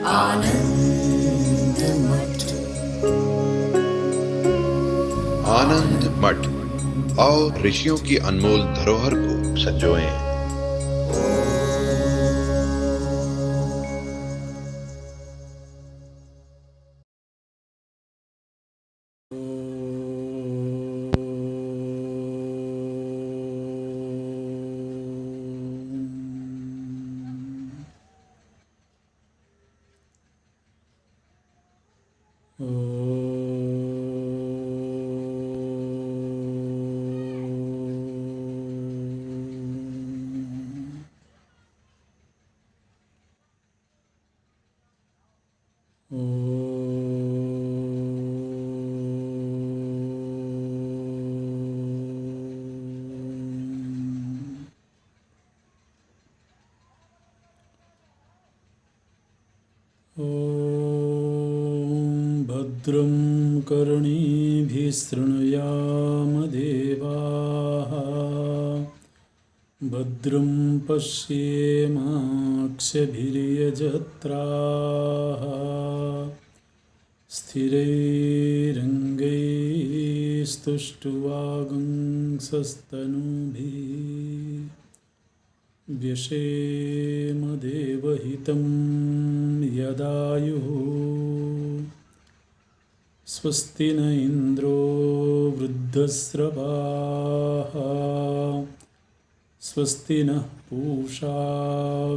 आनंद मठ। आनंद मठ और ऋषियों की अनमोल धरोहर को संजोएं। भद्रं कर्णेभिः शृणुयाम देवाः भद्रं पश्येमाक्षभिर्यजत्राः स्थिरैरङ्गैस्तुष्टुवागुंसस्तनूभिः व्यशेम देवहितं यदायुः स्वस्ति न इन्द्रो वृद्धस्रवाः स्वस्ति नः पूषा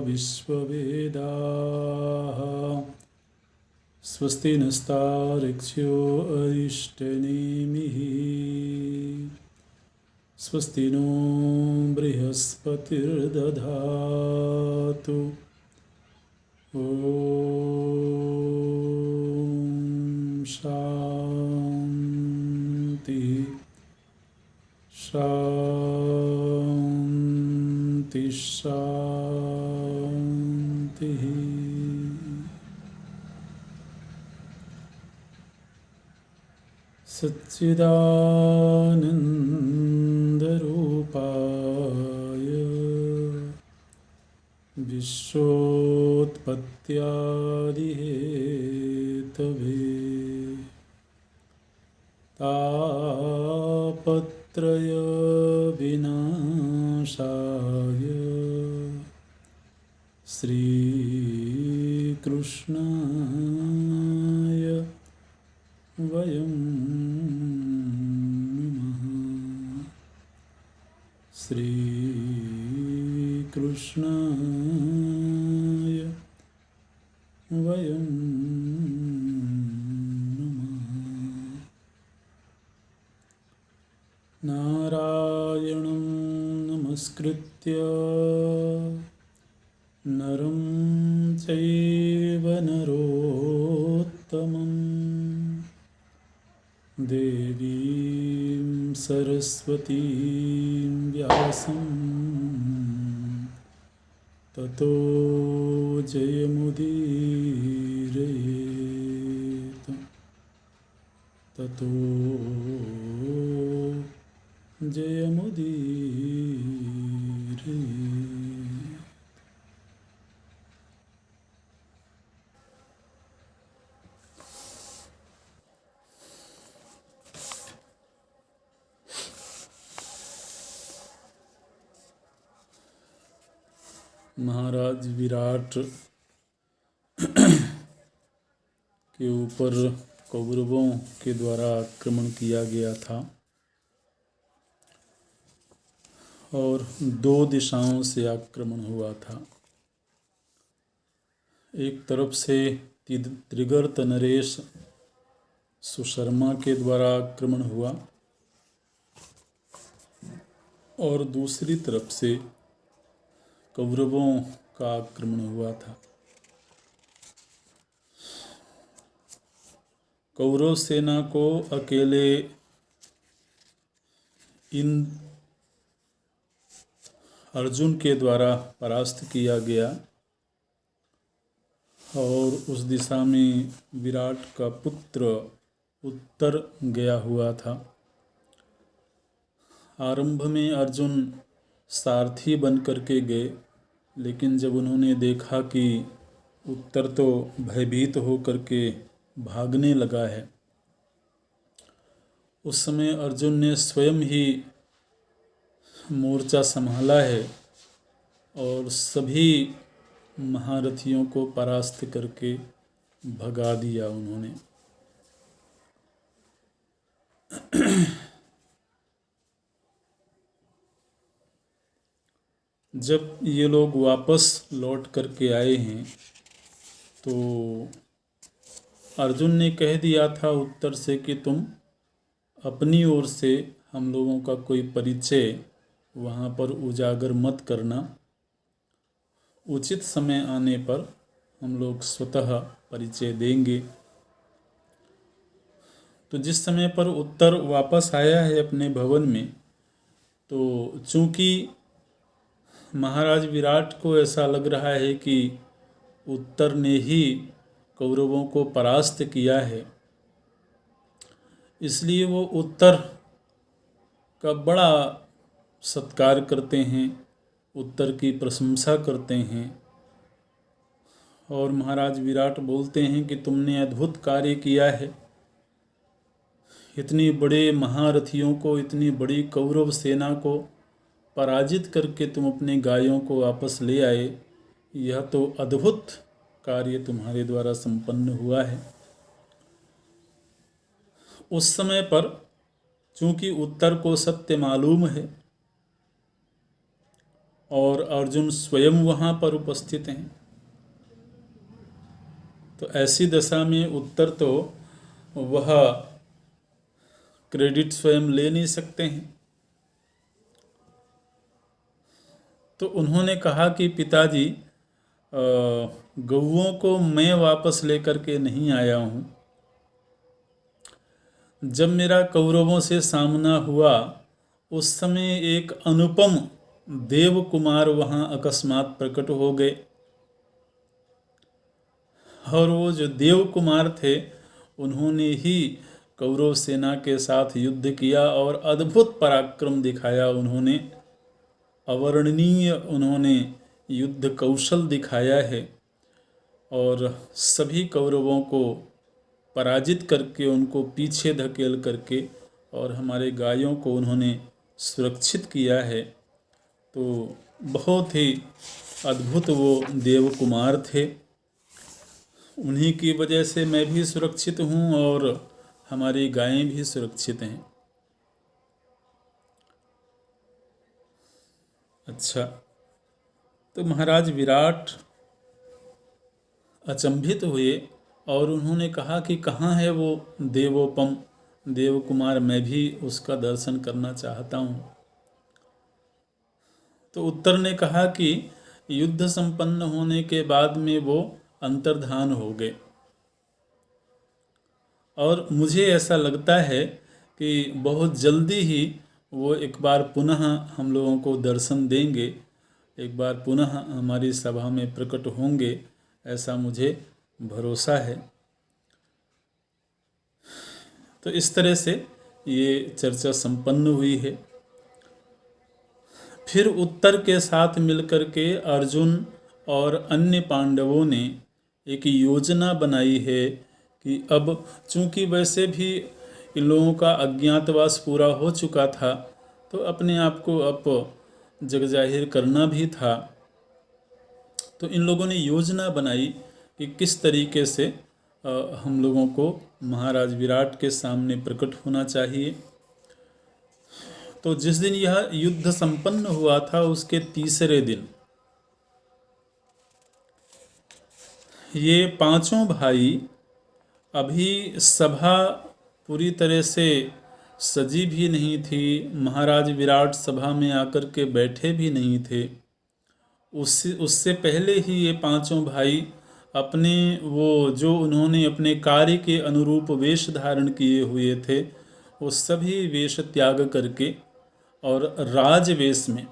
विश्ववेदाः स्वस्ति नस्तार्क्ष्यो अरिष्टनेमिः स्वस्ति नो बृहस्पतिर्दधातु ॐ शान्ति शान्ति शान्तिः। सच्चिदानन्दरूपाय विश्वोत्पत्त्यादिहेतवे तापत्रयविनाशाय श्रीकृष्णाय वयं नमः। श्रीकृष्णाय वयं नमः। नारायणं नमस्कृत्य नरं चैव नरोत्तमं देवीं सरस्वतीं व्यासं ततो जयमुदीरयेत् ततो जयमुदीरयेत्। महाराज विराट के ऊपर कौरवों के द्वारा आक्रमण किया गया था और दो दिशाओं से आक्रमण हुआ था। एक तरफ से त्रिगर्त नरेश सुशर्मा के द्वारा आक्रमण हुआ और दूसरी तरफ से कौरवों का आक्रमण हुआ था। कौरव सेना को अकेले इन अर्जुन के द्वारा परास्त किया गया और उस दिशा में विराट का पुत्र उत्तर गया हुआ था। आरंभ में अर्जुन सारथी बन करके गए, लेकिन जब उन्होंने देखा कि उत्तर तो भयभीत होकर के भागने लगा है। उस समय अर्जुन ने स्वयं ही मोर्चा संभाला है और सभी महारथियों को परास्त करके भगा दिया उन्होंने। जब ये लोग वापस लौट करके आए हैं तो अर्जुन ने कह दिया था उत्तर से कि तुम अपनी ओर से हम लोगों का कोई परिचय वहाँ पर उजागर मत करना, उचित समय आने पर हम लोग स्वतः परिचय देंगे। तो जिस समय पर उत्तर वापस आया है अपने भवन में, तो चूंकि महाराज विराट को ऐसा लग रहा है कि उत्तर ने ही कौरवों को परास्त किया है, इसलिए वो उत्तर का बड़ा सत्कार करते हैं, उत्तर की प्रशंसा करते हैं और महाराज विराट बोलते हैं कि तुमने अद्भुत कार्य किया है। इतनी बड़े महारथियों को, इतनी बड़ी कौरव सेना को पराजित करके तुम अपने गायों को वापस ले आए, यह तो अद्भुत कार्य तुम्हारे द्वारा संपन्न हुआ है। उस समय पर चूंकि उत्तर को सत्य मालूम है और अर्जुन स्वयं वहाँ पर उपस्थित हैं, तो ऐसी दशा में उत्तर तो वह क्रेडिट स्वयं ले नहीं सकते हैं। तो उन्होंने कहा कि पिताजी, गौओं को मैं वापस लेकर के नहीं आया हूँ। जब मेरा कौरवों से सामना हुआ उस समय एक अनुपम देव कुमार वहाँ अकस्मात प्रकट हो गए और वो जो देव कुमार थे उन्होंने ही कौरव सेना के साथ युद्ध किया और अद्भुत पराक्रम दिखाया। उन्होंने अवर्णनीय उन्होंने युद्ध कौशल दिखाया है और सभी कौरवों को पराजित करके उनको पीछे धकेल करके और हमारे गायों को उन्होंने सुरक्षित किया है। तो बहुत ही अद्भुत वो देव कुमार थे। उन्हीं की वजह से मैं भी सुरक्षित हूँ और हमारी गायें भी सुरक्षित हैं। अच्छा, तो महाराज विराट अचंभित हुए और उन्होंने कहा कि कहाँ है वो देवोपम देव कुमार, मैं भी उसका दर्शन करना चाहता हूँ। तो उत्तर ने कहा कि युद्ध संपन्न होने के बाद में वो अंतर्धान हो गए और मुझे ऐसा लगता है कि बहुत जल्दी ही वो एक बार पुनः हम लोगों को दर्शन देंगे, एक बार पुनः हमारी सभा में प्रकट होंगे, ऐसा मुझे भरोसा है। तो इस तरह से ये चर्चा संपन्न हुई है। फिर उत्तर के साथ मिलकर के अर्जुन और अन्य पांडवों ने एक योजना बनाई है कि अब चूंकि वैसे भी इन लोगों का अज्ञातवास पूरा हो चुका था, तो अपने आप को अब जग जाहिर करना भी था। तो इन लोगों ने योजना बनाई कि किस तरीके से हम लोगों को महाराज विराट के सामने प्रकट होना चाहिए। तो जिस दिन यह युद्ध संपन्न हुआ था उसके तीसरे दिन ये पांचों भाई, अभी सभा पूरी तरह से सजी भी नहीं थी, महाराज विराट सभा में आकर के बैठे भी नहीं थे। उससे पहले ही ये पांचों भाई अपने वो जो उन्होंने अपने कार्य के अनुरूप वेश धारण किए हुए थे वो सभी वेश त्याग करके और राजवेश में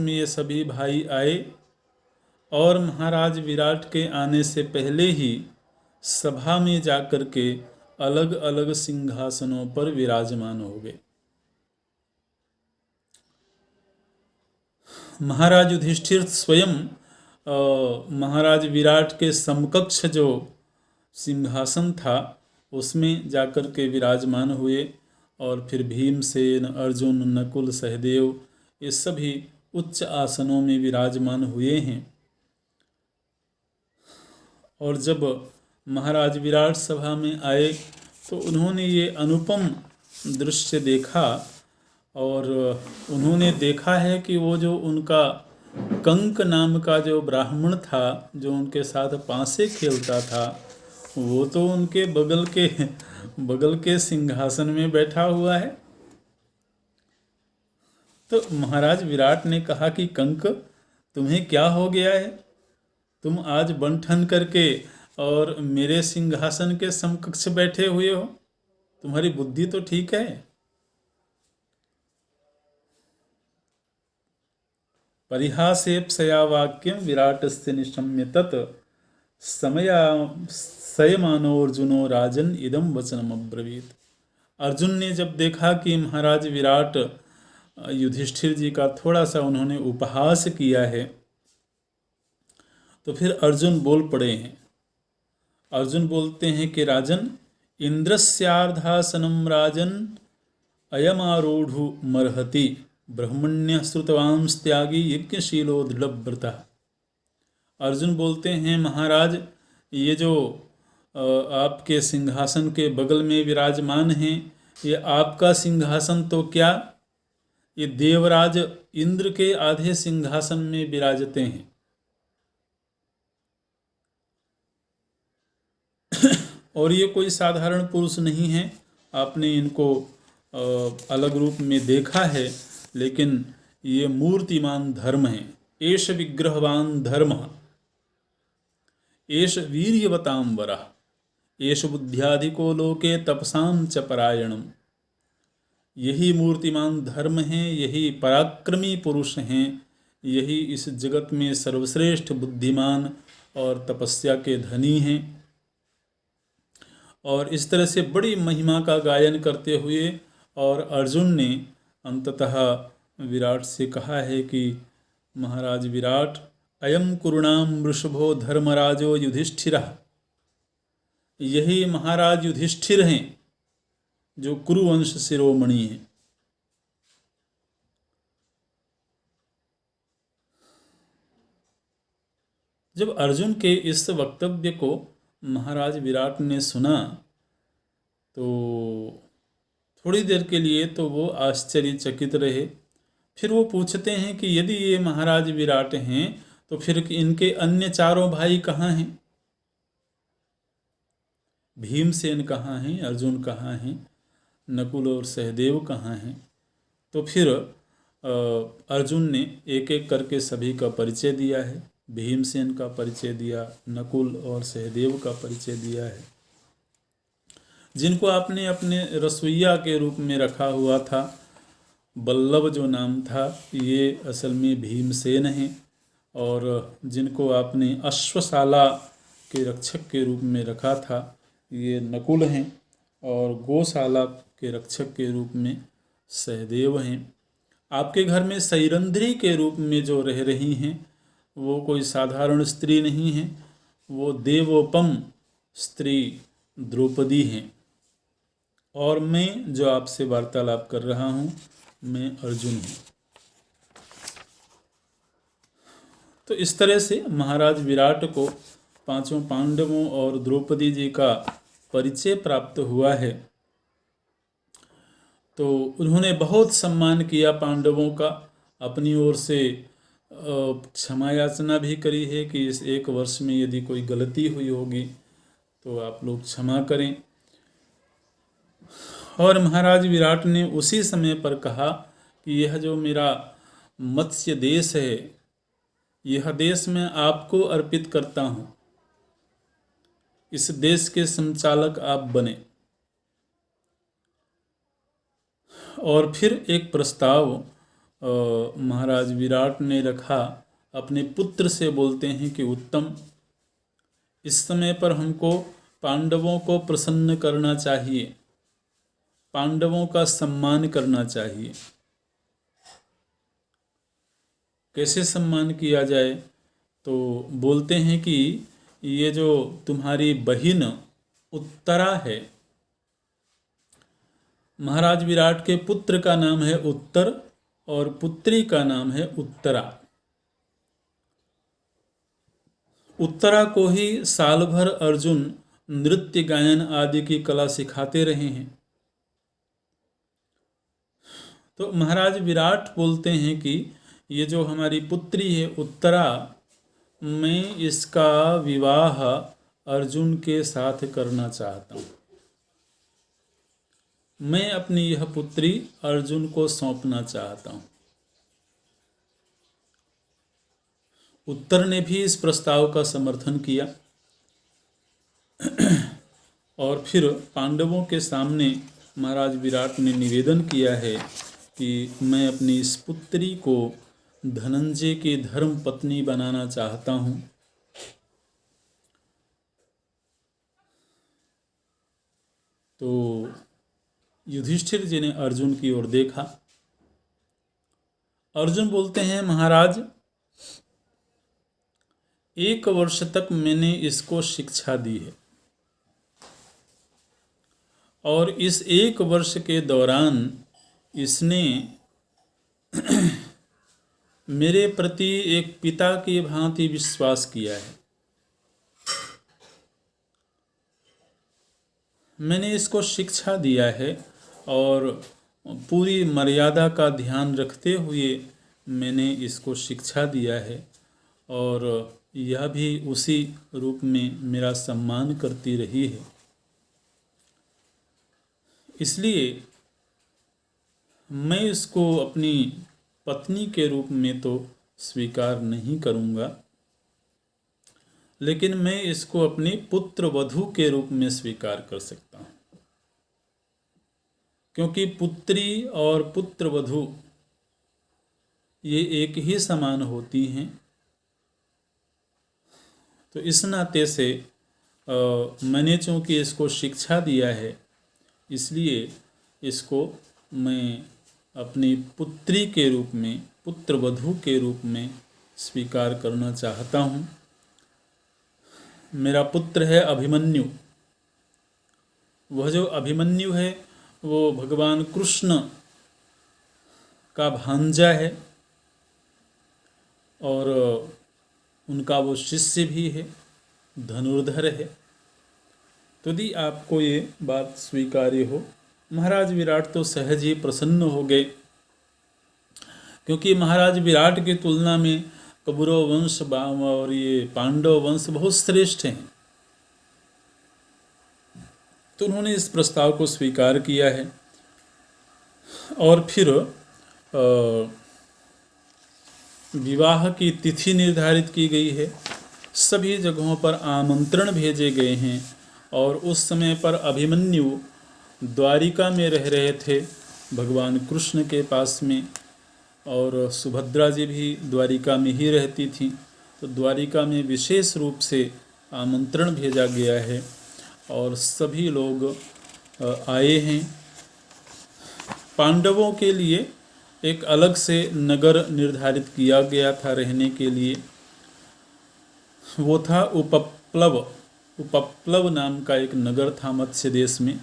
ये सभी भाई आए और महाराज विराट के आने से पहले ही सभा में जाकर के अलग अलग सिंहासनों पर विराजमान हो गए। महाराज युधिष्ठिर स्वयं महाराज विराट के समकक्ष जो सिंहासन था उसमें जाकर के विराजमान हुए। और फिर भीमसेन, अर्जुन, नकुल, सहदेव ये सभी उच्च आसनों में विराजमान हुए हैं। और जब महाराज विराट सभा में आए तो उन्होंने ये अनुपम दृश्य देखा और उन्होंने देखा है कि वो जो उनका कंक नाम का जो ब्राह्मण था जो उनके साथ पांसे खेलता था वो तो उनके बगल के सिंहासन में बैठा हुआ है। तो महाराज विराट ने कहा कि कंक, तुम्हें क्या हो गया है? तुम आज बन-ठन करके और मेरे सिंहासन के समकक्ष बैठे हुए हो, तुम्हारी बुद्धि तो ठीक है? परिहासेप्सया वाक्यम विराटस्य निशम्य तत् संयमानोऽर्जुनो राजन इदम वचनम अब्रवीत। अर्जुन ने जब देखा कि महाराज विराट युधिष्ठिर जी का थोड़ा सा उन्होंने उपहास किया है तो फिर अर्जुन बोल पड़े हैं। अर्जुन बोलते हैं कि राजन, इंद्रस्यार्धासनम राजन अयमारूढ़ु मर्हति ब्रह्मण्य श्रुतवांस त्यागी यज्ञशीलो दृढ़व्रता। अर्जुन बोलते हैं महाराज, ये जो आपके सिंहासन के बगल में विराजमान हैं ये आपका सिंहासन तो क्या, ये देवराज इंद्र के आधे सिंहासन में विराजते हैं। और ये कोई साधारण पुरुष नहीं है, आपने इनको अलग रूप में देखा है, लेकिन ये मूर्तिमान धर्म है। एष विग्रहवान धर्म एष वीर्यवतां वरः एष बुद्ध्याधिको लोके तपसां च परायणम। यही मूर्तिमान धर्म है, यही पराक्रमी पुरुष हैं, यही इस जगत में सर्वश्रेष्ठ बुद्धिमान और तपस्या के धनी हैं। और इस तरह से बड़ी महिमा का गायन करते हुए और अर्जुन ने अंततः विराट से कहा है कि महाराज विराट, अयम कुरुणाम वृषभो धर्मराजो युधिष्ठिरः। यही महाराज युधिष्ठिर हैं जो कुरुवंश शिरोमणि हैं। जब अर्जुन के इस वक्तव्य को महाराज विराट ने सुना तो थोड़ी देर के लिए तो वो आश्चर्यचकित रहे। फिर वो पूछते हैं कि यदि ये महाराज विराट हैं तो फिर इनके अन्य चारों भाई कहाँ हैं? भीमसेन कहाँ हैं? अर्जुन कहाँ हैं? नकुल और सहदेव कहाँ हैं? तो फिर अर्जुन ने एक एक करके सभी का परिचय दिया है। भीमसेन का परिचय दिया, नकुल और सहदेव का परिचय दिया है। जिनको आपने अपने रसोइया के रूप में रखा हुआ था, बल्लभ जो नाम था, ये असल में भीमसेन हैं। और जिनको आपने अश्वशाला के रक्षक के रूप में रखा था, ये नकुल हैं। और गौशाला के रक्षक के रूप में सहदेव हैं। आपके घर में सैरंध्री के रूप में जो रह रही हैं वो कोई साधारण स्त्री नहीं है, वो देवोपम स्त्री द्रौपदी हैं। और मैं जो आपसे वार्तालाप कर रहा हूँ, मैं अर्जुन हूँ। तो इस तरह से महाराज विराट को पांचों पांडवों और द्रौपदी जी का परिचय प्राप्त हुआ है। तो उन्होंने बहुत सम्मान किया पांडवों का, अपनी ओर से क्षमा याचना भी करी है कि इस एक वर्ष में यदि कोई गलती हुई होगी तो आप लोग क्षमा करें। और महाराज विराट ने उसी समय पर कहा कि यह जो मेरा मत्स्य देश है, यह देश मैं आपको अर्पित करता हूँ, इस देश के संचालक आप बने। और फिर एक प्रस्ताव महाराज विराट ने रखा, अपने पुत्र से बोलते हैं कि उत्तम, इस समय पर हमको पांडवों को प्रसन्न करना चाहिए, पांडवों का सम्मान करना चाहिए। कैसे सम्मान किया जाए? तो बोलते हैं कि ये जो तुम्हारी बहिन उत्तरा है, महाराज विराट के पुत्र का नाम है उत्तर और पुत्री का नाम है उत्तरा। उत्तरा को ही साल भर अर्जुन नृत्य गायन आदि की कला सिखाते रहे हैं। तो महाराज विराट बोलते हैं कि ये जो हमारी पुत्री है उत्तरा, मैं इसका विवाह अर्जुन के साथ करना चाहता हूँ। मैं अपनी यह पुत्री अर्जुन को सौंपना चाहता हूँ। उत्तर ने भी इस प्रस्ताव का समर्थन किया और फिर पांडवों के सामने महाराज विराट ने निवेदन किया है कि मैं अपनी इस पुत्री को धनंजय की धर्म पत्नी बनाना चाहता हूँ। तो युधिष्ठिर जी ने अर्जुन की ओर देखा। अर्जुन बोलते हैं, महाराज 1 वर्ष तक मैंने इसको शिक्षा दी है और इस 1 वर्ष के दौरान इसने मेरे प्रति एक पिता की भांति विश्वास किया है। मैंने इसको शिक्षा दिया है और पूरी मर्यादा का ध्यान रखते हुए मैंने इसको शिक्षा दिया है और यह भी उसी रूप में मेरा सम्मान करती रही है। इसलिए मैं इसको अपनी पत्नी के रूप में तो स्वीकार नहीं करूँगा, लेकिन मैं इसको अपनी पुत्र वधू के रूप में स्वीकार कर सकता हूँ, क्योंकि पुत्री और पुत्र वधू ये एक ही समान होती हैं। तो इस नाते से मैंने चूँकि इसको शिक्षा दिया है, इसलिए इसको मैं अपनी पुत्री के रूप में, पुत्र वधू के रूप में स्वीकार करना चाहता हूँ। मेरा पुत्र है अभिमन्यु। वह जो अभिमन्यु है वो भगवान कृष्ण का भांजा है और उनका वो शिष्य भी है, धनुर्धर है। तो यदि आपको ये बात स्वीकार्य हो, महाराज विराट तो सहज ही प्रसन्न हो गए, क्योंकि महाराज विराट की तुलना में कौरव वंश और ये पांडव वंश बहुत श्रेष्ठ हैं। तो उन्होंने इस प्रस्ताव को स्वीकार किया है और फिर विवाह की तिथि निर्धारित की गई है। सभी जगहों पर आमंत्रण भेजे गए हैं और उस समय पर अभिमन्यु द्वारिका में रह रहे थे भगवान कृष्ण के पास में, और सुभद्रा जी भी द्वारिका में ही रहती थी। तो द्वारिका में विशेष रूप से आमंत्रण भेजा गया है और सभी लोग आए हैं। पांडवों के लिए एक अलग से नगर निर्धारित किया गया था रहने के लिए। वो था उपप्लव। उपप्लव नाम का एक नगर था मत्स्य देश में।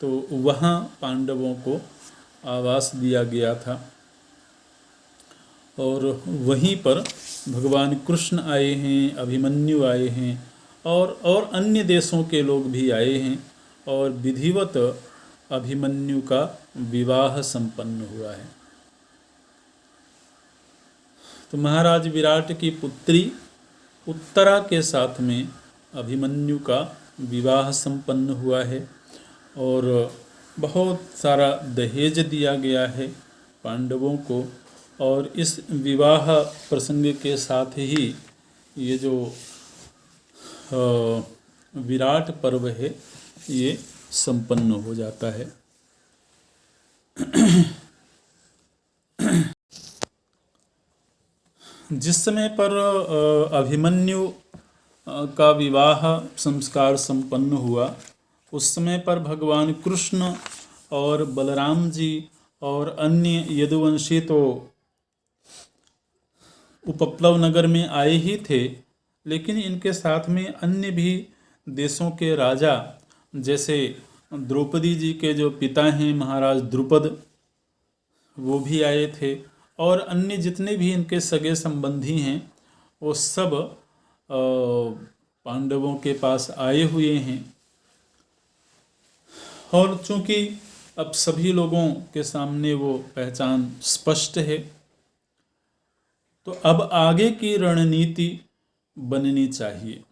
तो वहाँ पांडवों को आवास दिया गया था और वहीं पर भगवान कृष्ण आए हैं, अभिमन्यु आए हैं और अन्य देशों के लोग भी आए हैं और विधिवत अभिमन्यु का विवाह संपन्न हुआ है। तो महाराज विराट की पुत्री उत्तरा के साथ में अभिमन्यु का विवाह संपन्न हुआ है और बहुत सारा दहेज दिया गया है पांडवों को। और इस विवाह प्रसंग के साथ ही ये जो विराट पर्व है ये संपन्न हो जाता है। जिस समय पर अभिमन्यु का विवाह संस्कार संपन्न हुआ, उस समय पर भगवान कृष्ण और बलराम जी और अन्य यदुवंशी तो उपप्लव नगर में आए ही थे, लेकिन इनके साथ में अन्य भी देशों के राजा, जैसे द्रौपदी जी के जो पिता हैं महाराज द्रुपद, वो भी आए थे, और अन्य जितने भी इनके सगे संबंधी हैं वो सब पांडवों के पास आए हुए हैं। और चूंकि अब सभी लोगों के सामने वो पहचान स्पष्ट है, तो अब आगे की रणनीति बननी चाहिए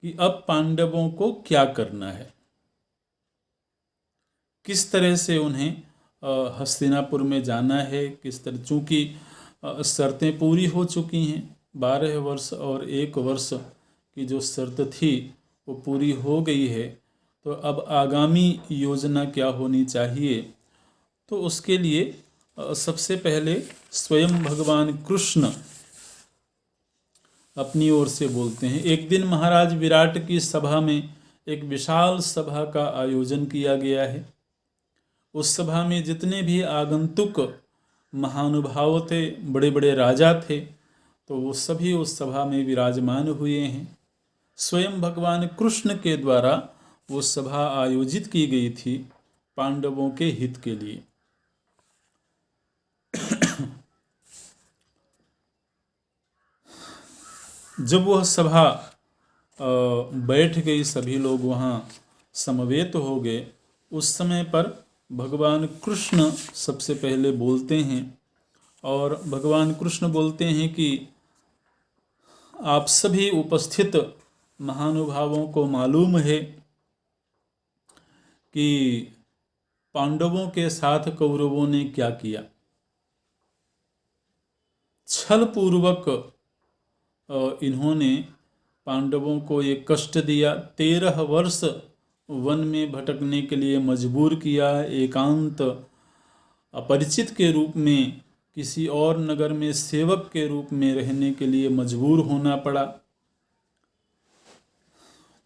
कि अब पांडवों को क्या करना है, किस तरह से उन्हें हस्तिनापुर में जाना है, किस तरह, चूंकि शर्तें पूरी हो चुकी हैं, 12 वर्ष और 1 वर्ष की जो शर्त थी वो पूरी हो गई है, तो अब आगामी योजना क्या होनी चाहिए। तो उसके लिए सबसे पहले स्वयं भगवान कृष्ण अपनी ओर से बोलते हैं। एक दिन महाराज विराट की सभा में एक विशाल सभा का आयोजन किया गया है। उस सभा में जितने भी आगंतुक महानुभाव थे, बड़े बड़े राजा थे, तो वो सभी उस सभा में विराजमान हुए हैं। स्वयं भगवान कृष्ण के द्वारा वो सभा आयोजित की गई थी पांडवों के हित के लिए। जब वह सभा बैठ गई, सभी लोग वहाँ समवेत हो गए, उस समय पर भगवान कृष्ण सबसे पहले बोलते हैं, और भगवान कृष्ण बोलते हैं कि आप सभी उपस्थित महानुभावों को मालूम है कि पांडवों के साथ कौरवों ने क्या किया। छल पूर्वक इन्होंने पांडवों को ये कष्ट दिया, 13 वर्ष वन में भटकने के लिए मजबूर किया, एकांत अपरिचित के रूप में किसी और नगर में सेवक के रूप में रहने के लिए मजबूर होना पड़ा।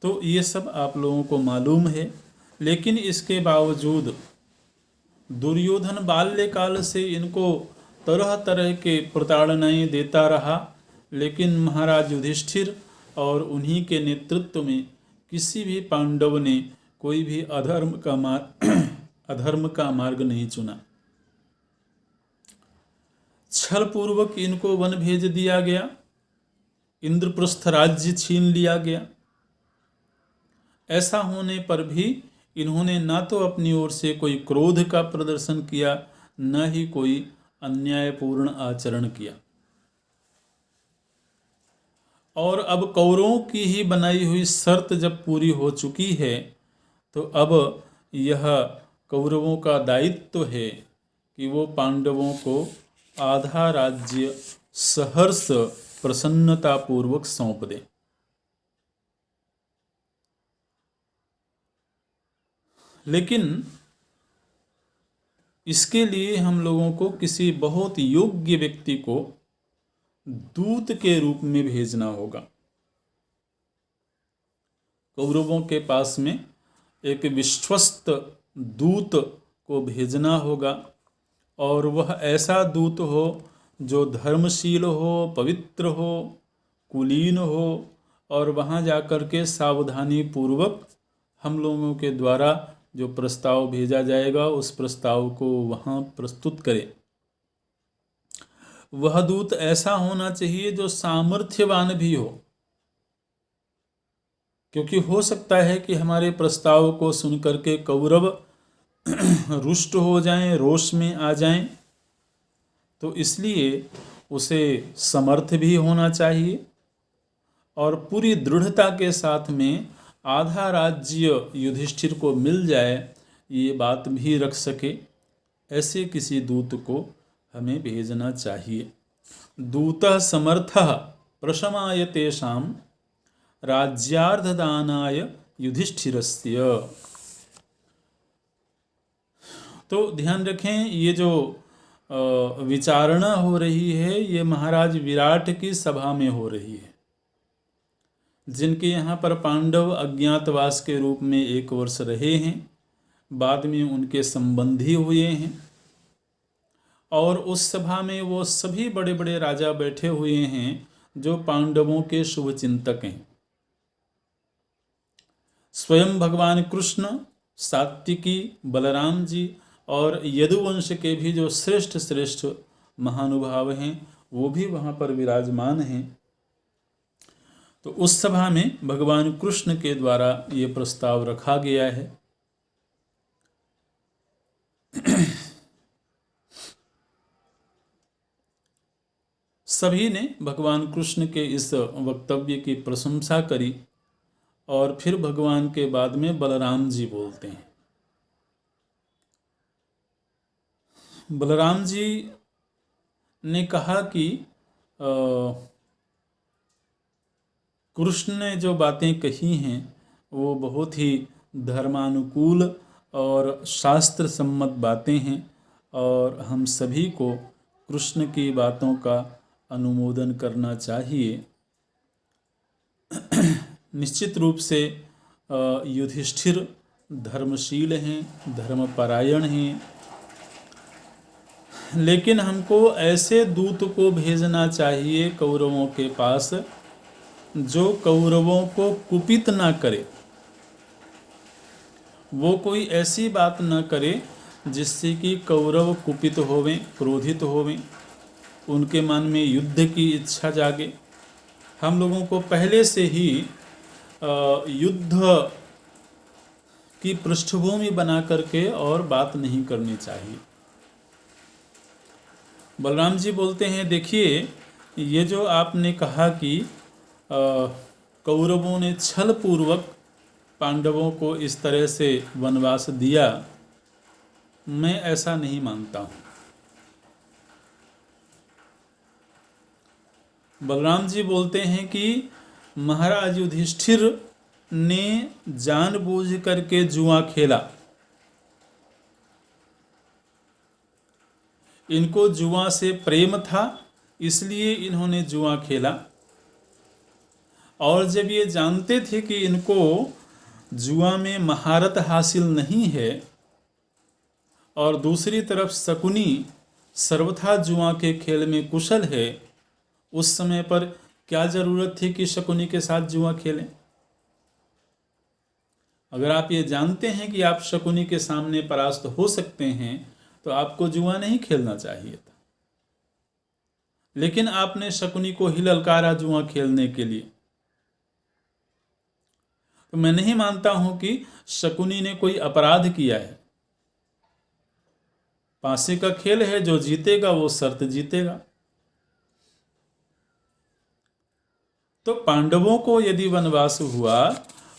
तो ये सब आप लोगों को मालूम है, लेकिन इसके बावजूद दुर्योधन बाल्यकाल से इनको तरह तरह के प्रताड़नाएं देता रहा, लेकिन महाराज युधिष्ठिर और उन्हीं के नेतृत्व में किसी भी पांडव ने कोई भी अधर्म का मार्ग नहीं चुना। छल पूर्वक इनको वन भेज दिया गया, इंद्रप्रस्थ राज्य छीन लिया गया। ऐसा होने पर भी इन्होंने ना तो अपनी ओर से कोई क्रोध का प्रदर्शन किया, न ही कोई अन्यायपूर्ण आचरण किया। और अब कौरवों की ही बनाई हुई शर्त जब पूरी हो चुकी है, तो अब यह कौरवों का दायित्व है कि वो पांडवों को आधा राज्य सहर्ष प्रसन्नतापूर्वक सौंप दें। लेकिन इसके लिए हम लोगों को किसी बहुत योग्य व्यक्ति को दूत के रूप में भेजना होगा। कौरवों के पास में एक विश्वस्त दूत को भेजना होगा, और वह ऐसा दूत हो जो धर्मशील हो, पवित्र हो, कुलीन हो, और वहाँ जाकर के सावधानी पूर्वक हम लोगों के द्वारा जो प्रस्ताव भेजा जाएगा उस प्रस्ताव को वहाँ प्रस्तुत करे। वह दूत ऐसा होना चाहिए जो सामर्थ्यवान भी हो, क्योंकि हो सकता है कि हमारे प्रस्ताव को सुनकर के कौरव रुष्ट हो जाएं, रोष में आ जाएं, तो इसलिए उसे समर्थ भी होना चाहिए और पूरी दृढ़ता के साथ में आधा राज्य युधिष्ठिर को मिल जाए, ये बात भी रख सके। ऐसे किसी दूत को हमें भेजना चाहिए। दूतः समर्थः प्रशमाय तेषां राज्यार्धदानाय युधिष्ठिरस्य। तो ध्यान रखें, ये जो विचारणा हो रही है ये महाराज विराट की सभा में हो रही है, जिनके यहाँ पर पांडव अज्ञातवास के रूप में 1 वर्ष रहे हैं, बाद में उनके संबंधी हुए हैं, और उस सभा में वो सभी बड़े बड़े राजा बैठे हुए हैं जो पांडवों के शुभ चिंतक हैं। स्वयं भगवान कृष्ण, सात्विकी, बलराम जी और यदुवंश के भी जो श्रेष्ठ श्रेष्ठ महानुभाव हैं वो भी वहाँ पर विराजमान हैं। तो उस सभा में भगवान कृष्ण के द्वारा ये प्रस्ताव रखा गया है। सभी ने भगवान कृष्ण के इस वक्तव्य की प्रशंसा करी और फिर भगवान के बाद में बलराम जी बोलते हैं। बलराम जी ने कहा कि कृष्ण ने जो बातें कही हैं वो बहुत ही धर्मानुकूल और शास्त्र सम्मत बातें हैं और हम सभी को कृष्ण की बातों का अनुमोदन करना चाहिए। निश्चित रूप से युधिष्ठिर धर्मशील हैं, धर्मपरायण हैं, लेकिन हमको ऐसे दूत को भेजना चाहिए कौरवों के पास जो कौरवों को कुपित ना करे, वो कोई ऐसी बात ना करे जिससे कि कौरव कुपित होवें, क्रोधित होवें, उनके मन में युद्ध की इच्छा जागे। हम लोगों को पहले से ही युद्ध की पृष्ठभूमि बना करके और बात नहीं करनी चाहिए। बलराम जी बोलते हैं, देखिए ये जो आपने कहा कि कौरवों ने छल पूर्वक पांडवों को इस तरह से वनवास दिया, मैं ऐसा नहीं मानता हूँ। बलराम जी बोलते हैं कि महाराज युधिष्ठिर ने जानबूझ करके जुआ खेला। इनको जुआ से प्रेम था इसलिए इन्होंने जुआ खेला, और जब ये जानते थे कि इनको जुआ में महारत हासिल नहीं है और दूसरी तरफ शकुनी सर्वथा जुआ के खेल में कुशल है, उस समय पर क्या जरूरत थी कि शकुनी के साथ जुआ खेलें। अगर आप ये जानते हैं कि आप शकुनी के सामने परास्त हो सकते हैं तो आपको जुआ नहीं खेलना चाहिए था, लेकिन आपने शकुनी को ही ललकारा जुआ खेलने के लिए। तो मैं नहीं मानता हूं कि शकुनी ने कोई अपराध किया है। पासे का खेल है, जो जीतेगा वो शर्त जीतेगा। तो पांडवों को यदि वनवास हुआ,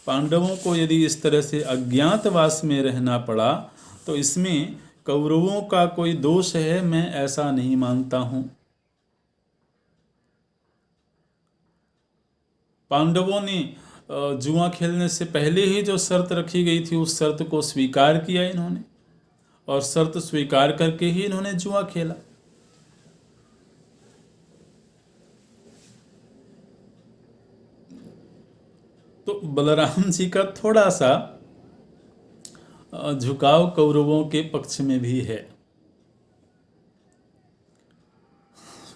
पांडवों को यदि इस तरह से अज्ञातवास में रहना पड़ा, तो इसमें कौरवों का कोई दोष है, मैं ऐसा नहीं मानता हूं। पांडवों ने जुआ खेलने से पहले ही जो शर्त रखी गई थी उस शर्त को स्वीकार किया इन्होंने, और शर्त स्वीकार करके ही इन्होंने जुआ खेला। तो बलराम जी का थोड़ा सा झुकाव कौरवों के पक्ष में भी है।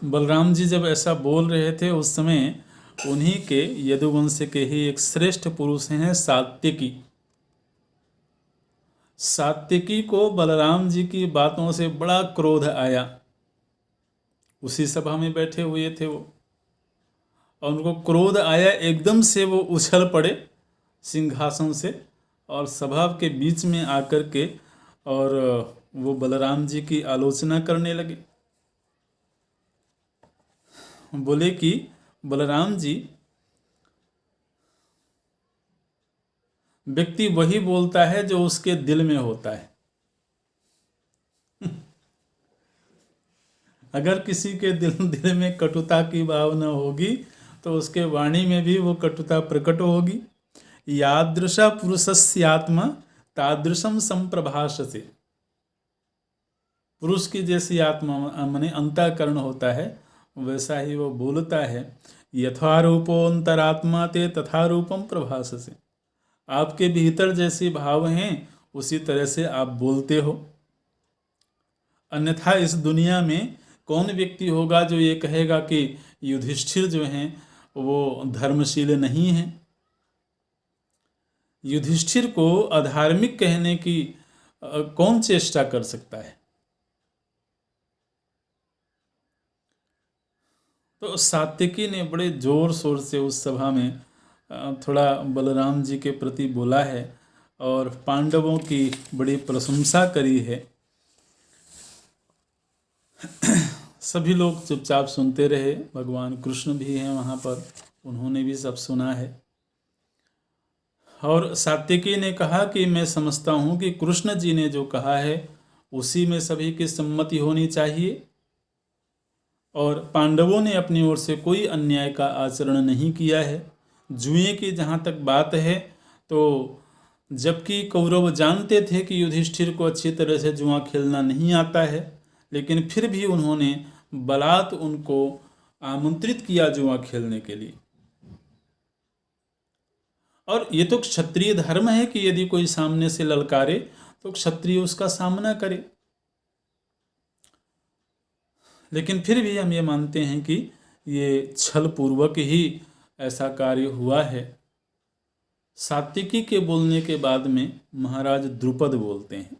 बलराम जी जब ऐसा बोल रहे थे उस समय उन्हीं के यदुवंश के ही एक श्रेष्ठ पुरुष हैं सात्यकी। सात्यकी को बलराम जी की बातों से बड़ा क्रोध आया। उसी सभा में बैठे हुए थे वो, और उनको क्रोध आया, एकदम से वो उछल पड़े सिंहासन से और सभा के बीच में आकर के और वो बलराम जी की आलोचना करने लगे। बोले कि बलराम जी, व्यक्ति वही बोलता है जो उसके दिल में होता है। अगर किसी के दिल में कटुता की भावना होगी तो उसके वाणी में भी वो कटुता प्रकट होगी। यादृशा पुरुषस्यात्मा तादृशम संप्रभाषसे। पुरुष की जैसी आत्मा माने अंतःकरण होता है, वैसा ही वो बोलता है। यथा रूपो अंतरात्मा ते तथा रूपम प्रभाससे। आपके भीतर जैसे भाव हैं उसी तरह से आप बोलते हो। अन्यथा इस दुनिया में कौन व्यक्ति होगा जो ये कहेगा कि युधिष्ठिर जो हैं वो धर्मशील नहीं हैं। युधिष्ठिर को अधार्मिक कहने की कौन चेष्टा कर सकता है। तो सात्यकी ने बड़े जोर शोर से उस सभा में थोड़ा बलराम जी के प्रति बोला है और पांडवों की बड़ी प्रशंसा करी है। सभी लोग चुपचाप सुनते रहे। भगवान कृष्ण भी हैं वहाँ पर, उन्होंने भी सब सुना है। और सात्यकी ने कहा कि मैं समझता हूँ कि कृष्ण जी ने जो कहा है उसी में सभी की सम्मति होनी चाहिए, और पांडवों ने अपनी ओर से कोई अन्याय का आचरण नहीं किया है। जुए की जहाँ तक बात है तो जबकि कौरव जानते थे कि युधिष्ठिर को अच्छी तरह से जुआ खेलना नहीं आता है, लेकिन फिर भी उन्होंने बलात् उनको आमंत्रित किया जुआ खेलने के लिए। और ये तो क्षत्रिय धर्म है कि यदि कोई सामने से ललकारे तो क्षत्रिय उसका सामना करे, लेकिन फिर भी हम ये मानते हैं कि ये छल पूर्वक ही ऐसा कार्य हुआ है। सात्विकी के बोलने के बाद में महाराज द्रुपद बोलते हैं।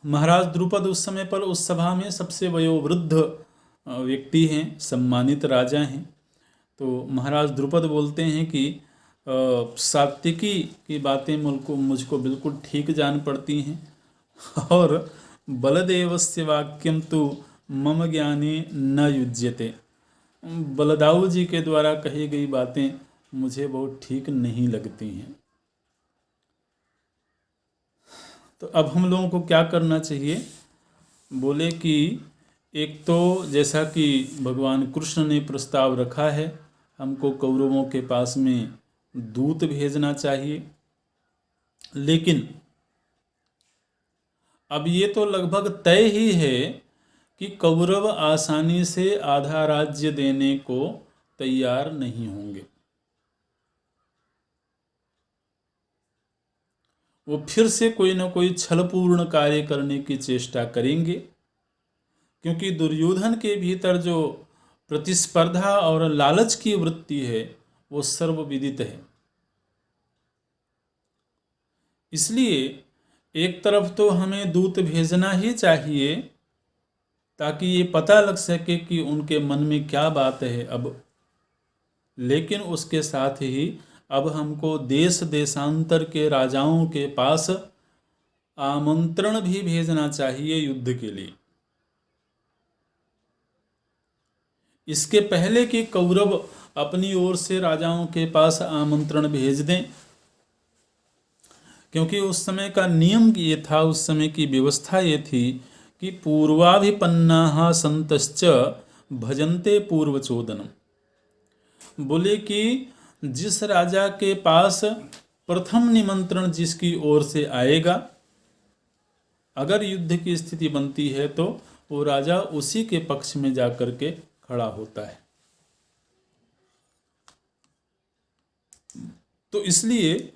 महाराज द्रुपद उस समय पर उस सभा में सबसे वयोवृद्ध व्यक्ति हैं, सम्मानित राजा हैं। तो महाराज द्रुपद बोलते हैं कि सात्विकी की बातें मुझको बिल्कुल ठीक जान पड़ती हैं, और बलदेवस्य वाक्यम तो मम ज्ञाने न युज्यते। बलदाऊ जी के द्वारा कही गई बातें मुझे बहुत ठीक नहीं लगती हैं। तो अब हम लोगों को क्या करना चाहिए? बोले कि एक तो जैसा कि भगवान कृष्ण ने प्रस्ताव रखा है, हमको कौरवों के पास में दूत भेजना चाहिए। लेकिन अब ये तो लगभग तय ही है कि कौरव आसानी से आधा राज्य देने को तैयार नहीं होंगे। वो फिर से कोई ना कोई छलपूर्ण कार्य करने की चेष्टा करेंगे, क्योंकि दुर्योधन के भीतर जो प्रतिस्पर्धा और लालच की वृत्ति है वो सर्वविदित है। इसलिए एक तरफ तो हमें दूत भेजना ही चाहिए ताकि ये पता लग सके कि उनके मन में क्या बात है अब, लेकिन उसके साथ ही अब हमको देश देशांतर के राजाओं के पास आमंत्रण भी भेजना चाहिए युद्ध के लिए। इसके पहले कि कौरव अपनी ओर से राजाओं के पास आमंत्रण भेज दें, क्योंकि उस समय का नियम ये था, उस समय की व्यवस्था ये थी कि पूर्वाभिपन्नाः संतश्च भजन्ते पूर्वचोदनम। बोले कि जिस राजा के पास प्रथम निमंत्रण जिसकी ओर से आएगा, अगर युद्ध की स्थिति बनती है तो वो राजा उसी के पक्ष में जाकर के खड़ा होता है। तो इसलिए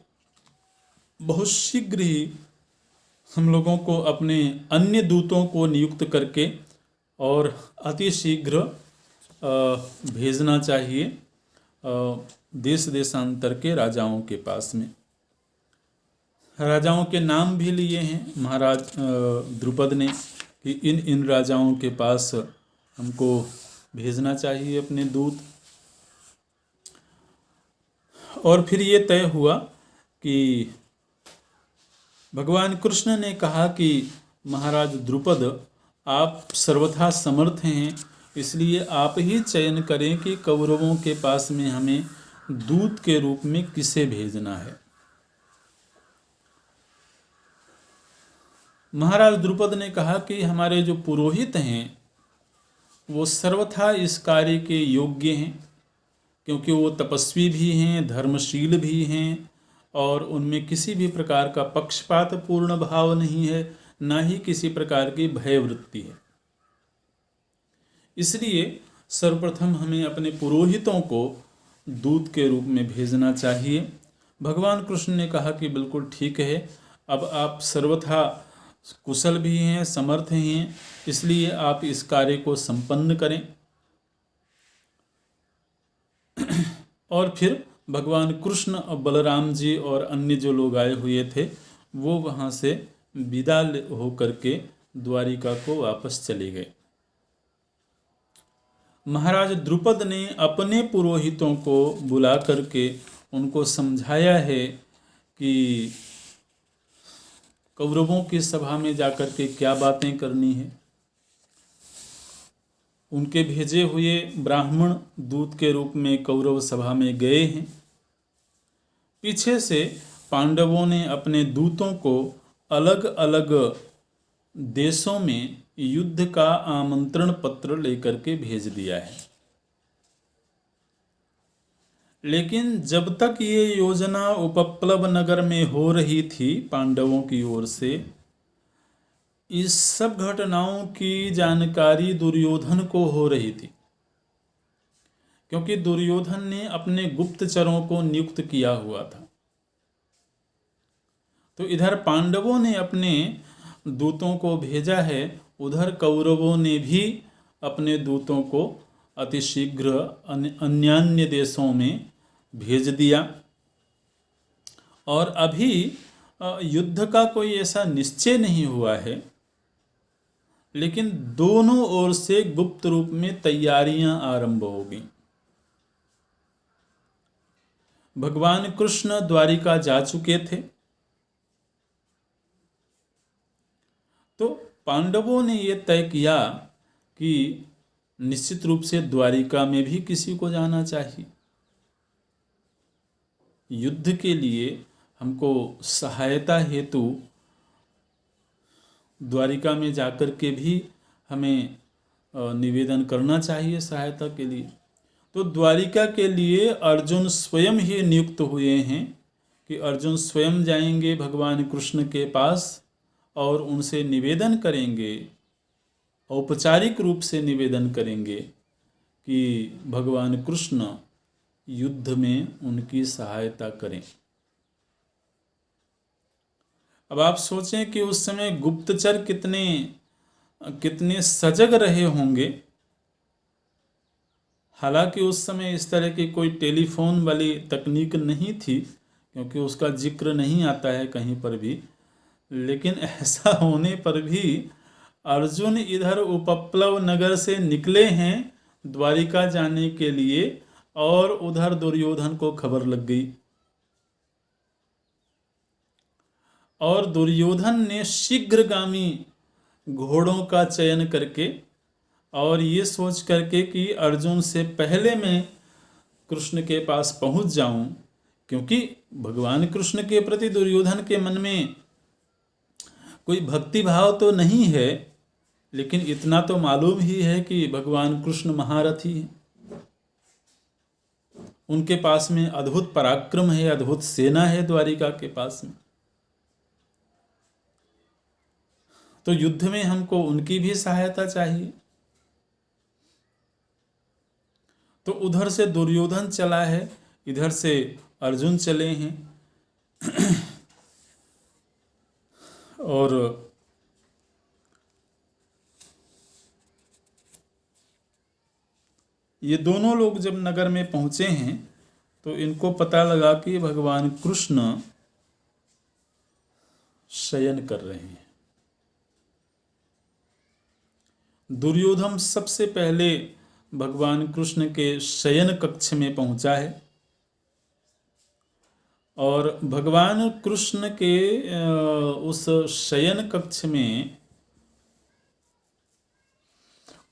बहुत शीघ्र ही हम लोगों को अपने अन्य दूतों को नियुक्त करके और अति शीघ्र भेजना चाहिए देश देशांतर के राजाओं के पास में। राजाओं के नाम भी लिए हैं महाराज द्रुपद ने कि इन राजाओं के पास हमको भेजना चाहिए अपने दूत। और फिर ये तय हुआ कि भगवान कृष्ण ने कहा कि महाराज द्रुपद आप सर्वथा समर्थ हैं, इसलिए आप ही चयन करें कि कौरवों के पास में हमें दूत के रूप में किसे भेजना है। महाराज द्रुपद ने कहा कि हमारे जो पुरोहित हैं वो सर्वथा इस कार्य के योग्य हैं, क्योंकि वो तपस्वी भी हैं, धर्मशील भी हैं, और उनमें किसी भी प्रकार का पक्षपात पूर्ण भाव नहीं है, ना ही किसी प्रकार की भय वृत्ति है। इसलिए सर्वप्रथम हमें अपने पुरोहितों को दूत के रूप में भेजना चाहिए। भगवान कृष्ण ने कहा कि बिल्कुल ठीक है, अब आप सर्वथा कुशल भी हैं, समर्थ हैं, इसलिए आप इस कार्य को संपन्न करें। और फिर भगवान कृष्ण और बलराम जी और अन्य जो लोग आए हुए थे वो वहाँ से विदा होकर के द्वारिका को वापस चले गए। महाराज द्रुपद ने अपने पुरोहितों को बुला करके उनको समझाया है कि कौरवों की सभा में जाकर के क्या बातें करनी है। उनके भेजे हुए ब्राह्मण दूत के रूप में कौरव सभा में गए हैं। पीछे से पांडवों ने अपने दूतों को अलग अलग देशों में युद्ध का आमंत्रण पत्र लेकर के भेज दिया है। लेकिन जब तक ये योजना उपप्लव नगर में हो रही थी पांडवों की ओर से, इस सब घटनाओं की जानकारी दुर्योधन को हो रही थी, क्योंकि दुर्योधन ने अपने गुप्तचरों को नियुक्त किया हुआ था। तो इधर पांडवों ने अपने दूतों को भेजा है, उधर कौरवों ने भी अपने दूतों को अतिशीघ्र अन्यान्य देशों में भेज दिया। और अभी युद्ध का कोई ऐसा निश्चय नहीं हुआ है, लेकिन दोनों ओर से गुप्त रूप में तैयारियां आरंभ हो गई। भगवान कृष्ण द्वारिका जा चुके थे, तो पांडवों ने यह तय किया कि निश्चित रूप से द्वारिका में भी किसी को जाना चाहिए। युद्ध के लिए हमको सहायता हेतु द्वारिका में जाकर के भी हमें निवेदन करना चाहिए सहायता के लिए। तो द्वारिका के लिए अर्जुन स्वयं ही नियुक्त हुए हैं कि अर्जुन स्वयं जाएंगे भगवान कृष्ण के पास और उनसे निवेदन करेंगे, औपचारिक रूप से निवेदन करेंगे कि भगवान कृष्ण युद्ध में उनकी सहायता करें। अब आप सोचें कि उस समय गुप्तचर कितने सजग रहे होंगे। हालांकि उस समय इस तरह की कोई टेलीफोन वाली तकनीक नहीं थी, क्योंकि उसका जिक्र नहीं आता है कहीं पर भी, लेकिन ऐसा होने पर भी अर्जुन इधर उपप्लव नगर से निकले हैं द्वारिका जाने के लिए और उधर दुर्योधन को खबर लग गई। और दुर्योधन ने शीघ्रगामी घोड़ों का चयन करके और ये सोच करके कि अर्जुन से पहले मैं कृष्ण के पास पहुंच जाऊं, क्योंकि भगवान कृष्ण के प्रति दुर्योधन के मन में कोई भक्ति भाव तो नहीं है, लेकिन इतना तो मालूम ही है कि भगवान कृष्ण महारथी हैं। उनके पास में अद्भुत पराक्रम है, अद्भुत सेना है द्वारिका के पास में। तो युद्ध में हमको उनकी भी सहायता चाहिए। तो उधर से दुर्योधन चला है, इधर से अर्जुन चले हैं। और ये दोनों लोग जब नगर में पहुंचे हैं तो इनको पता लगा कि भगवान कृष्ण शयन कर रहे हैं। दुर्योधन सबसे पहले भगवान कृष्ण के शयन कक्ष में पहुंचा है और भगवान कृष्ण के उस शयन कक्ष में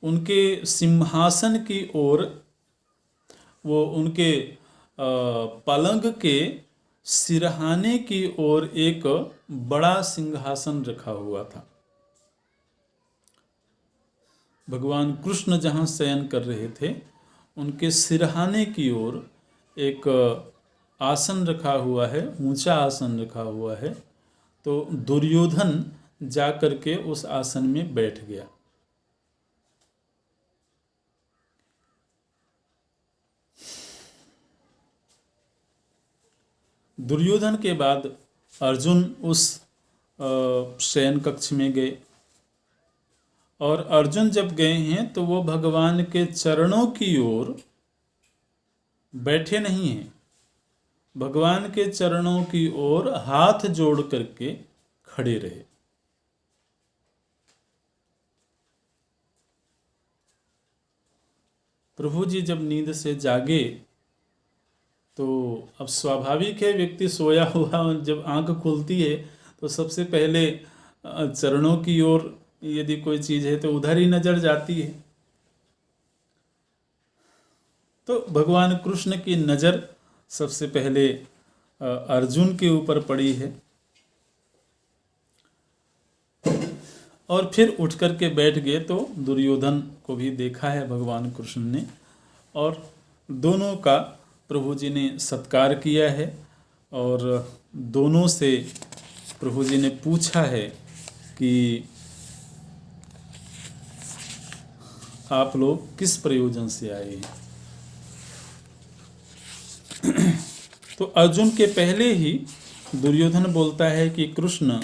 उनके सिंहासन की ओर वो उनके पलंग के सिरहाने की ओर एक बड़ा सिंहासन रखा हुआ था। भगवान कृष्ण जहाँ शयन कर रहे थे उनके सिरहाने की ओर एक आसन रखा हुआ है, ऊंचा आसन रखा हुआ है। तो दुर्योधन जा करके उस आसन में बैठ गया। दुर्योधन के बाद अर्जुन उस शयन कक्ष में गए, और अर्जुन जब गए हैं तो वो भगवान के चरणों की ओर बैठे नहीं हैं, भगवान के चरणों की ओर हाथ जोड़ करके खड़े रहे। प्रभु जी जब नींद से जागे तो अब स्वाभाविक है, व्यक्ति सोया हुआ जब आंख खुलती है तो सबसे पहले चरणों की ओर यदि कोई चीज़ है तो उधर ही नजर जाती है। तो भगवान कृष्ण की नज़र सबसे पहले अर्जुन के ऊपर पड़ी है, और फिर उठ कर के बैठ गए तो दुर्योधन को भी देखा है भगवान कृष्ण ने, और दोनों का प्रभु जी ने सत्कार किया है, और दोनों से प्रभु जी ने पूछा है कि आप लोग किस प्रयोजन से आए हैं। तो अर्जुन के पहले ही दुर्योधन बोलता है कि कृष्ण,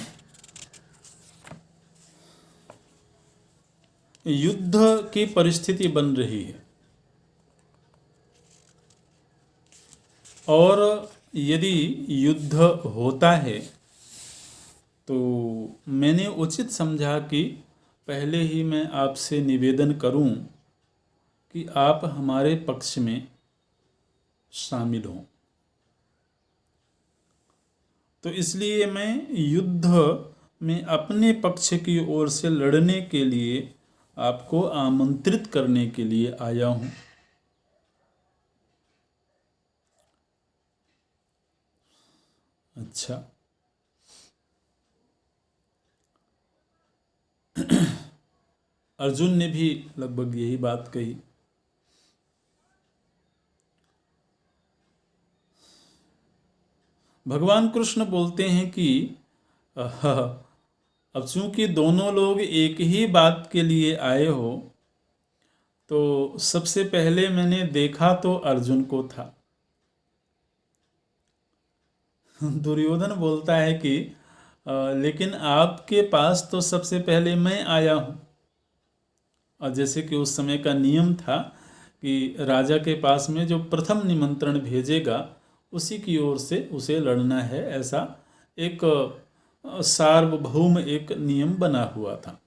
युद्ध की परिस्थिति बन रही है, और यदि युद्ध होता है तो मैंने उचित समझा कि पहले ही मैं आपसे निवेदन करूं कि आप हमारे पक्ष में शामिल हों। तो इसलिए मैं युद्ध में अपने पक्ष की ओर से लड़ने के लिए आपको आमंत्रित करने के लिए आया हूं। अच्छा, अर्जुन ने भी लगभग यही बात कही। भगवान कृष्ण बोलते हैं कि अब चूंकि दोनों लोग एक ही बात के लिए आए हो, तो सबसे पहले मैंने देखा तो अर्जुन को था। दुर्योधन बोलता है कि लेकिन आपके पास तो सबसे पहले मैं आया हूँ। और जैसे कि उस समय का नियम था कि राजा के पास में जो प्रथम निमंत्रण भेजेगा उसी की ओर से उसे लड़ना है, ऐसा एक सार्वभौम एक नियम बना हुआ था।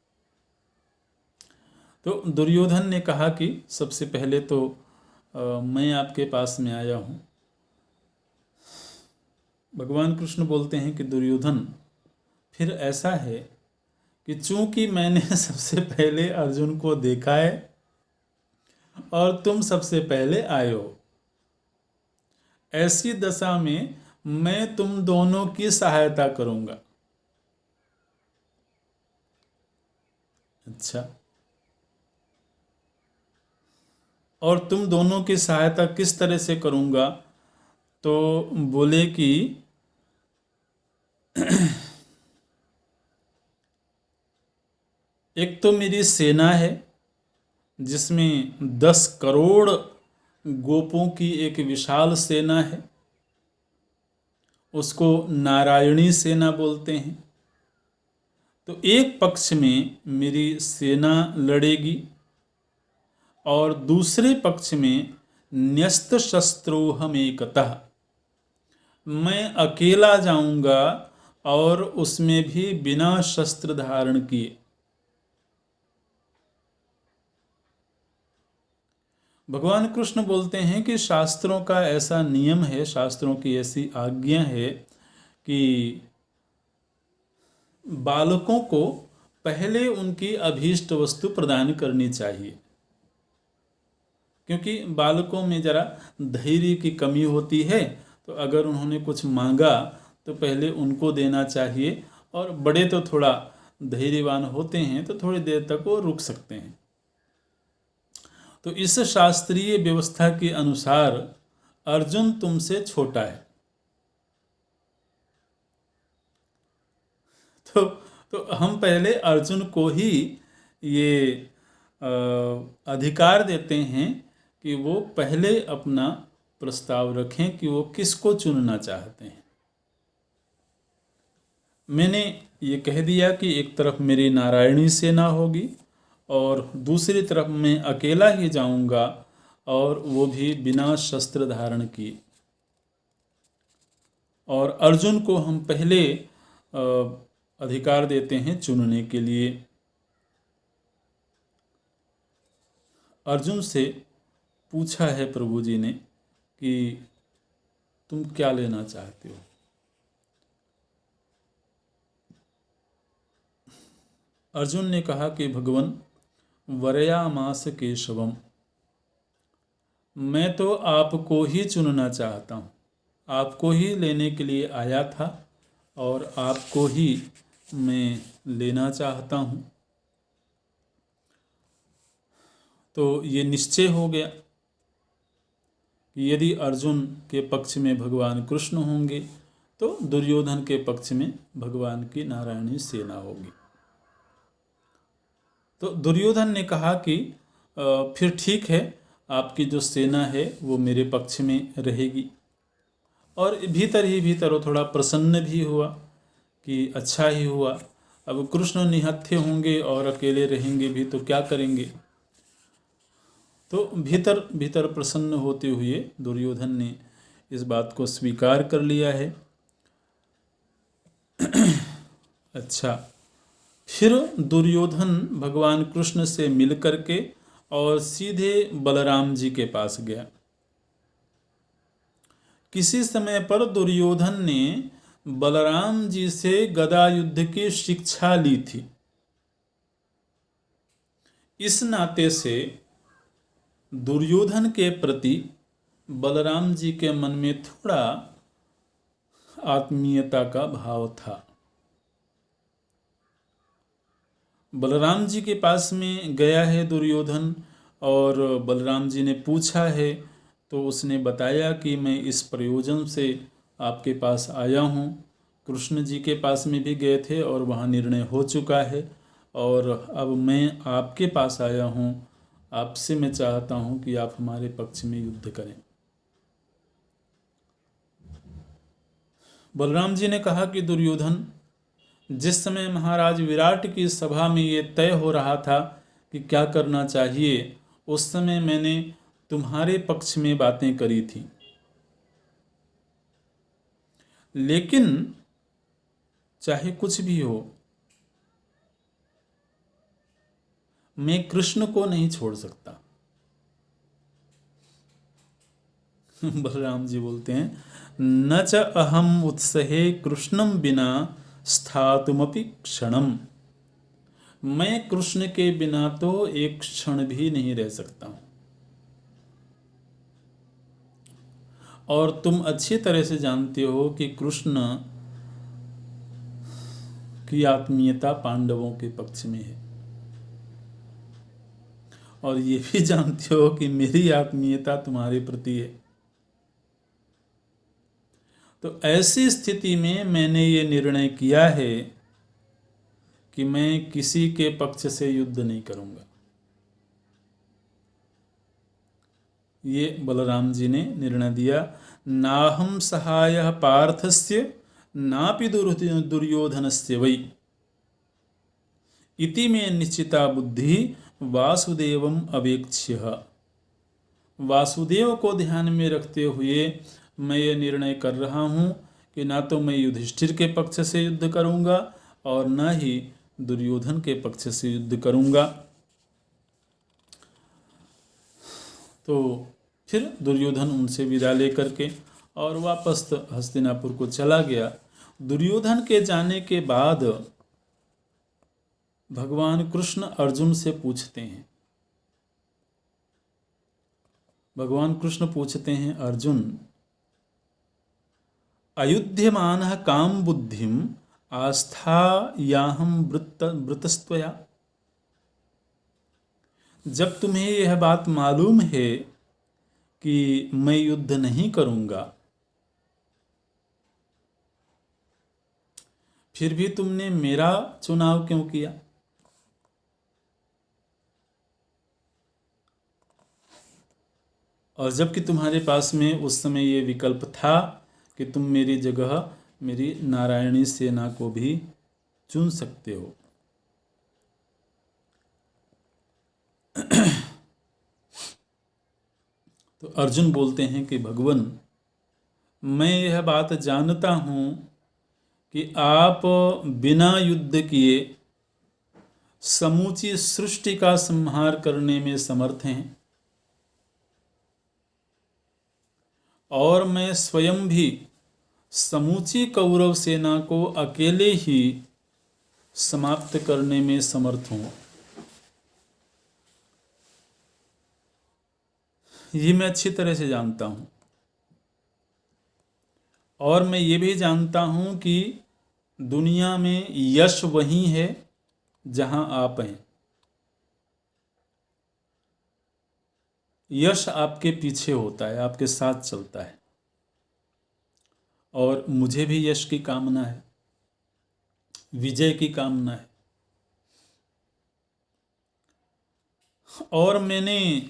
तो दुर्योधन ने कहा कि सबसे पहले तो मैं आपके पास में आया हूँ। भगवान कृष्ण बोलते हैं कि दुर्योधन, फिर ऐसा है कि चूंकि मैंने सबसे पहले अर्जुन को देखा है और तुम सबसे पहले आए हो, ऐसी दशा में मैं तुम दोनों की सहायता करूंगा। अच्छा, और तुम दोनों की सहायता किस तरह से करूंगा? तो बोले कि एक तो मेरी सेना है जिसमें 10 करोड़ गोपों की एक विशाल सेना है, उसको नारायणी सेना बोलते हैं। तो एक पक्ष में मेरी सेना लड़ेगी और दूसरे पक्ष में न्यस्त शस्त्रोहम एकतः, मैं अकेला जाऊंगा और उसमें भी बिना शस्त्र धारण किए। भगवान कृष्ण बोलते हैं कि शास्त्रों का ऐसा नियम है, शास्त्रों की ऐसी आज्ञा है कि बालकों को पहले उनकी अभीष्ट वस्तु प्रदान करनी चाहिए, क्योंकि बालकों में जरा धैर्य की कमी होती है। तो अगर उन्होंने कुछ मांगा तो पहले उनको देना चाहिए, और बड़े तो थोड़ा धैर्यवान होते हैं तो थोड़ी देर तक वो रुक सकते हैं। तो इस शास्त्रीय व्यवस्था के अनुसार अर्जुन तुमसे छोटा है। तो हम पहले अर्जुन को ही ये अधिकार देते हैं कि वो पहले अपना प्रस्ताव रखें कि वो किसको चुनना चाहते हैं। मैंने ये कह दिया कि एक तरफ मेरी नारायणी सेना होगी और दूसरी तरफ मैं अकेला ही जाऊंगा, और वो भी बिना शस्त्र धारण किए। और अर्जुन को हम पहले अधिकार देते हैं चुनने के लिए। अर्जुन से पूछा है प्रभु जी ने कि तुम क्या लेना चाहते हो। अर्जुन ने कहा कि भगवन वरयामास केशवम, मैं तो आपको ही चुनना चाहता हूँ, आपको ही लेने के लिए आया था और आपको ही मैं लेना चाहता हूँ। तो ये निश्चय हो गया कि यदि अर्जुन के पक्ष में भगवान कृष्ण होंगे तो दुर्योधन के पक्ष में भगवान की नारायणी सेना होगी। तो दुर्योधन ने कहा कि फिर ठीक है, आपकी जो सेना है वो मेरे पक्ष में रहेगी। और भीतर ही भीतर वो थोड़ा प्रसन्न भी हुआ कि अच्छा ही हुआ, अब कृष्ण निहत्थे होंगे और अकेले रहेंगे भी तो क्या करेंगे। तो भीतर भीतर प्रसन्न होते हुए दुर्योधन ने इस बात को स्वीकार कर लिया है। अच्छा, फिर दुर्योधन भगवान कृष्ण से मिल करके और सीधे बलराम जी के पास गया। किसी समय पर दुर्योधन ने बलराम जी से गदा युद्ध की शिक्षा ली थी। इस नाते से दुर्योधन के प्रति बलराम जी के मन में थोड़ा आत्मीयता का भाव था। बलराम जी के पास में गया है दुर्योधन और बलराम जी ने पूछा है तो उसने बताया कि मैं इस प्रयोजन से आपके पास आया हूँ। कृष्ण जी के पास में भी गए थे और वहाँ निर्णय हो चुका है और अब मैं आपके पास आया हूँ, आपसे मैं चाहता हूँ कि आप हमारे पक्ष में युद्ध करें। बलराम जी ने कहा कि दुर्योधन, जिस समय महाराज विराट की सभा में ये तय हो रहा था कि क्या करना चाहिए, उस समय मैंने तुम्हारे पक्ष में बातें करी थी, लेकिन चाहे कुछ भी हो मैं कृष्ण को नहीं छोड़ सकता। बलराम जी बोलते हैं, न च अहम उत्सहे कृष्णम बिना स्थातुमपि क्षणम, मैं कृष्ण के बिना तो एक क्षण भी नहीं रह सकता हूं। और तुम अच्छी तरह से जानते हो कि कृष्ण की आत्मीयता पांडवों के पक्ष में है, और ये भी जानते हो कि मेरी आत्मीयता तुम्हारे प्रति है। तो ऐसी स्थिति में मैंने ये निर्णय किया है कि मैं किसी के पक्ष से युद्ध नहीं करूंगा। ये बलराम जी ने निर्णय दिया। नाहम सहायः पार्थस्य नापि दुर्योधनस्य वै इति में निश्चिता बुद्धि वासुदेवम अवेक्ष्य। वासुदेव को ध्यान में रखते हुए मैं ये निर्णय कर रहा हूँ कि ना तो मैं युधिष्ठिर के पक्ष से युद्ध करूँगा और न ही दुर्योधन के पक्ष से युद्ध करूँगा। तो फिर दुर्योधन उनसे विदा लेकर के और वापस हस्तिनापुर को चला गया। दुर्योधन के जाने के बाद भगवान कृष्ण अर्जुन से पूछते हैं, भगवान कृष्ण पूछते हैं, अर्जुन अयुध्यमानः काम बुद्धिम आस्था याहम वृतस्त्वया, जब तुम्हें यह बात मालूम है कि मैं युद्ध नहीं करूंगा, फिर भी तुमने मेरा चुनाव क्यों किया? और जबकि तुम्हारे पास में उस समय ये विकल्प था कि तुम मेरी जगह मेरी नारायणी सेना को भी चुन सकते हो। तो अर्जुन बोलते हैं कि भगवान, मैं यह बात जानता हूँ कि आप बिना युद्ध किए समूची सृष्टि का संहार करने में समर्थ हैं, और मैं स्वयं भी समूची कौरव सेना को अकेले ही समाप्त करने में समर्थ हूँ। ये मैं अच्छी तरह से जानता हूँ, और मैं ये भी जानता हूँ कि दुनिया में यश वही है जहाँ आप हैं। यश आपके पीछे होता है, आपके साथ चलता है, और मुझे भी यश की कामना है, विजय की कामना है। और मैंने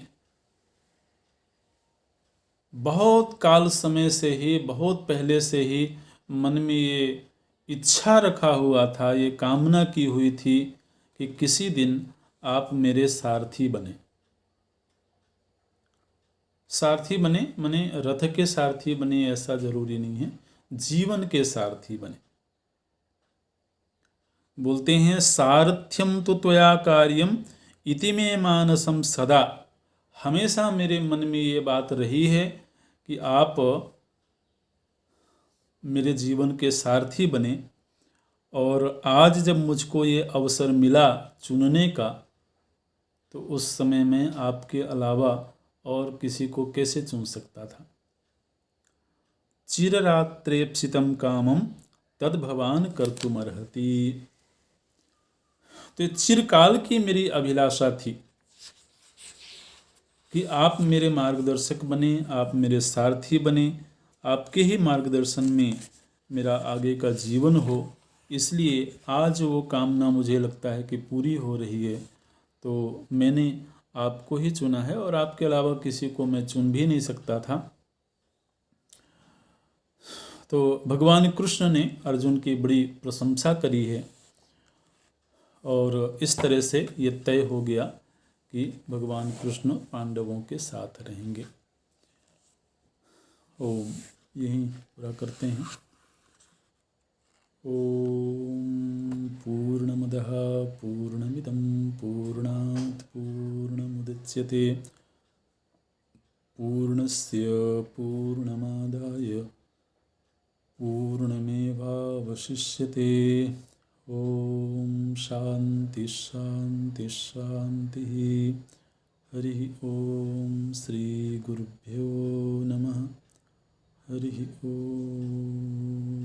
बहुत काल समय से ही, बहुत पहले से ही मन में ये इच्छा रखा हुआ था, ये कामना की हुई थी कि किसी दिन आप मेरे सारथी बने। सारथी बने माने रथ के सारथी बने ऐसा जरूरी नहीं है, जीवन के सारथी बने। बोलते हैं सारथ्यम तो त्वया कार्यम इति मे मानसम सदा। हमेशा मेरे मन में ये बात रही है कि आप मेरे जीवन के सारथी बने, और आज जब मुझको ये अवसर मिला चुनने का, तो उस समय में आपके अलावा और किसी को कैसे चुन सकता था। चिररात्रेप्सितम कामम तद भवान कर्तुमर्हति। तो चिरकाल की मेरी अभिलाषा थी कि आप मेरे मार्गदर्शक बने, आप मेरे सारथी बने, आपके ही मार्गदर्शन में मेरा आगे का जीवन हो। इसलिए आज वो कामना मुझे लगता है कि पूरी हो रही है। तो मैंने आपको ही चुना है, और आपके अलावा किसी को मैं चुन भी नहीं सकता था। तो भगवान कृष्ण ने अर्जुन की बड़ी प्रशंसा करी है, और इस तरह से ये तय हो गया कि भगवान कृष्ण पांडवों के साथ रहेंगे। ओम, यहीं पूरा करते हैं। ओम पूर्णमदः पूर्णमिदं पूर्णात् पूर्णमुदच्यते पूर्णस्य पूर्णमादाय पूर्णमेवावशिष्यते। ओम शांति शांति शांति। हरि ओम श्री गुरुभ्यो नमः। हरि ओम।